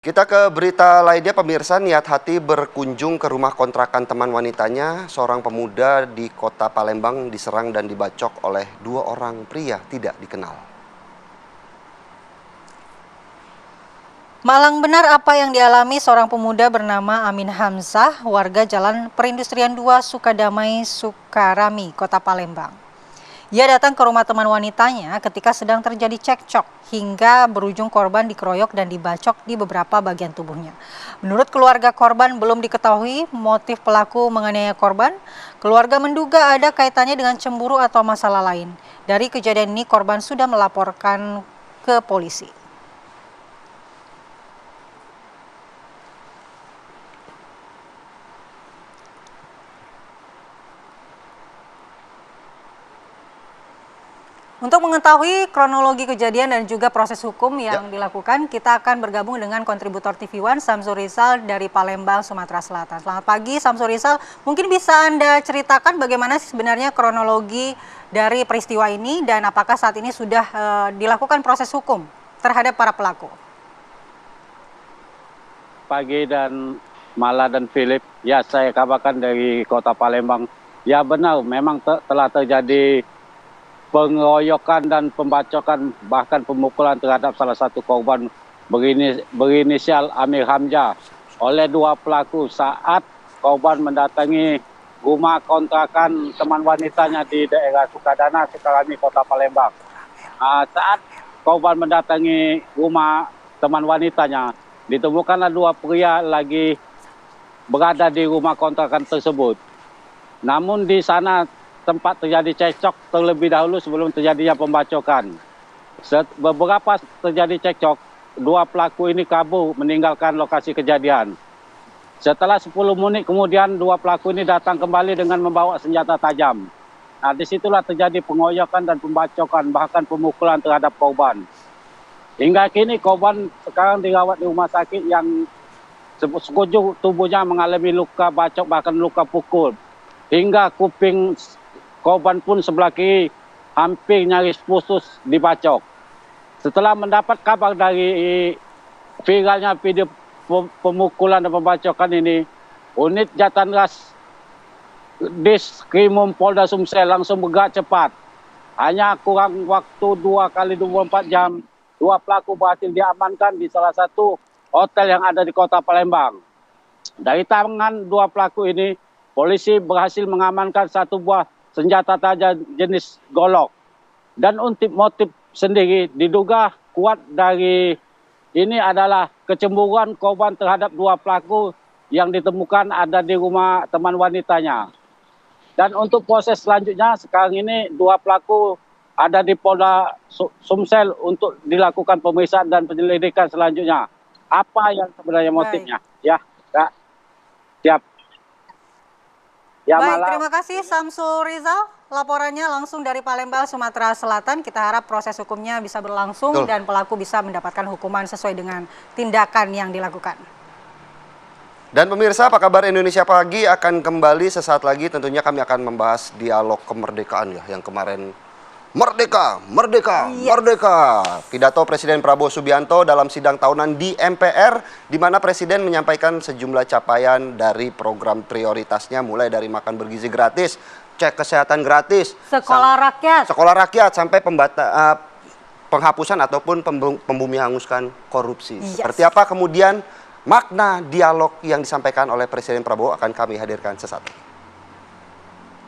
Kita ke berita lainnya, pemirsa. Niat hati berkunjung ke rumah kontrakan teman wanitanya. Seorang pemuda di kota Palembang diserang dan dibacok oleh dua orang pria tidak dikenal. Malang benar apa yang dialami seorang pemuda bernama Amin Hamzah, warga Jalan Perindustrian 2 Sukadamai, Sukarami, Kota Palembang. Ia datang ke rumah teman wanitanya ketika sedang terjadi cekcok hingga berujung korban dikeroyok dan dibacok di beberapa bagian tubuhnya. Menurut keluarga korban, belum diketahui motif pelaku menganiaya korban. Keluarga menduga ada kaitannya dengan cemburu atau masalah lain. Dari kejadian ini, korban sudah melaporkan ke polisi. Untuk mengetahui kronologi kejadian dan juga proses hukum yang dilakukan, kita akan bergabung dengan kontributor TV One Samsul Rizal dari Palembang, Sumatera Selatan. Selamat pagi Samsul Rizal, mungkin bisa Anda ceritakan bagaimana sebenarnya kronologi dari peristiwa ini dan apakah saat ini sudah dilakukan proses hukum terhadap para pelaku? Pagi dan Mala dan Philip, ya saya kabarkan dari kota Palembang. Ya benar, memang telah terjadi pengeroyokan dan pembacokan bahkan pemukulan terhadap salah satu korban berinisial Amir Hamzah oleh dua pelaku saat korban mendatangi rumah kontrakan teman wanitanya di daerah Sukadana, Sukarami, Kota Palembang. Saat korban mendatangi rumah teman wanitanya, ditemukanlah dua pria lagi berada di rumah kontrakan tersebut. Namun di sana tempat terjadi cekcok terlebih dahulu sebelum terjadinya pembacokan. Beberapa terjadi cekcok, dua pelaku ini kabur meninggalkan lokasi kejadian. Setelah 10 menit kemudian dua pelaku ini datang kembali dengan membawa senjata tajam. Nah, disitulah terjadi pengeroyokan dan pembacokan bahkan pemukulan terhadap korban. Hingga kini korban sekarang dirawat di rumah sakit yang sekujur tubuhnya mengalami luka bacok bahkan luka pukul. Hingga kuping korban pun sebelah kiri hampir nyaris putus dibacok. Setelah mendapat kabar dari viralnya video pemukulan dan pembacokan ini, unit Jatanras Diskrimum Polda Sumsel langsung bergerak cepat. Hanya kurang waktu 2 kali 24 jam, dua pelaku berhasil diamankan di salah satu hotel yang ada di kota Palembang. Dari tangan dua pelaku ini, polisi berhasil mengamankan satu buah senjata tajam jenis golok. Dan untuk motif sendiri diduga kuat dari ini adalah kecemburuan korban terhadap dua pelaku yang ditemukan ada di rumah teman wanitanya. Dan untuk proses selanjutnya sekarang ini dua pelaku ada di Polda Sumsel untuk dilakukan pemeriksaan dan penyelidikan selanjutnya. Apa yang sebenarnya motifnya? Ya, siap. Ya, baik, terima kasih Samsul Rizal. Laporannya langsung dari Palembang, Sumatera Selatan. Kita harap proses hukumnya bisa berlangsung dan pelaku bisa mendapatkan hukuman sesuai dengan tindakan yang dilakukan. Dan pemirsa, apa kabar Indonesia Pagi akan kembali sesaat lagi. Tentunya kami akan membahas dialog kemerdekaan ya yang kemarin. Merdeka, merdeka, merdeka. Pidato Presiden Prabowo Subianto dalam sidang tahunan di MPR, di mana Presiden menyampaikan sejumlah capaian dari program prioritasnya, mulai dari makan bergizi gratis, cek kesehatan gratis, sekolah rakyat, sampai penghapusan ataupun pembumi hanguskan korupsi. Seperti apa kemudian makna dialog yang disampaikan oleh Presiden Prabowo akan kami hadirkan sesaat lagi.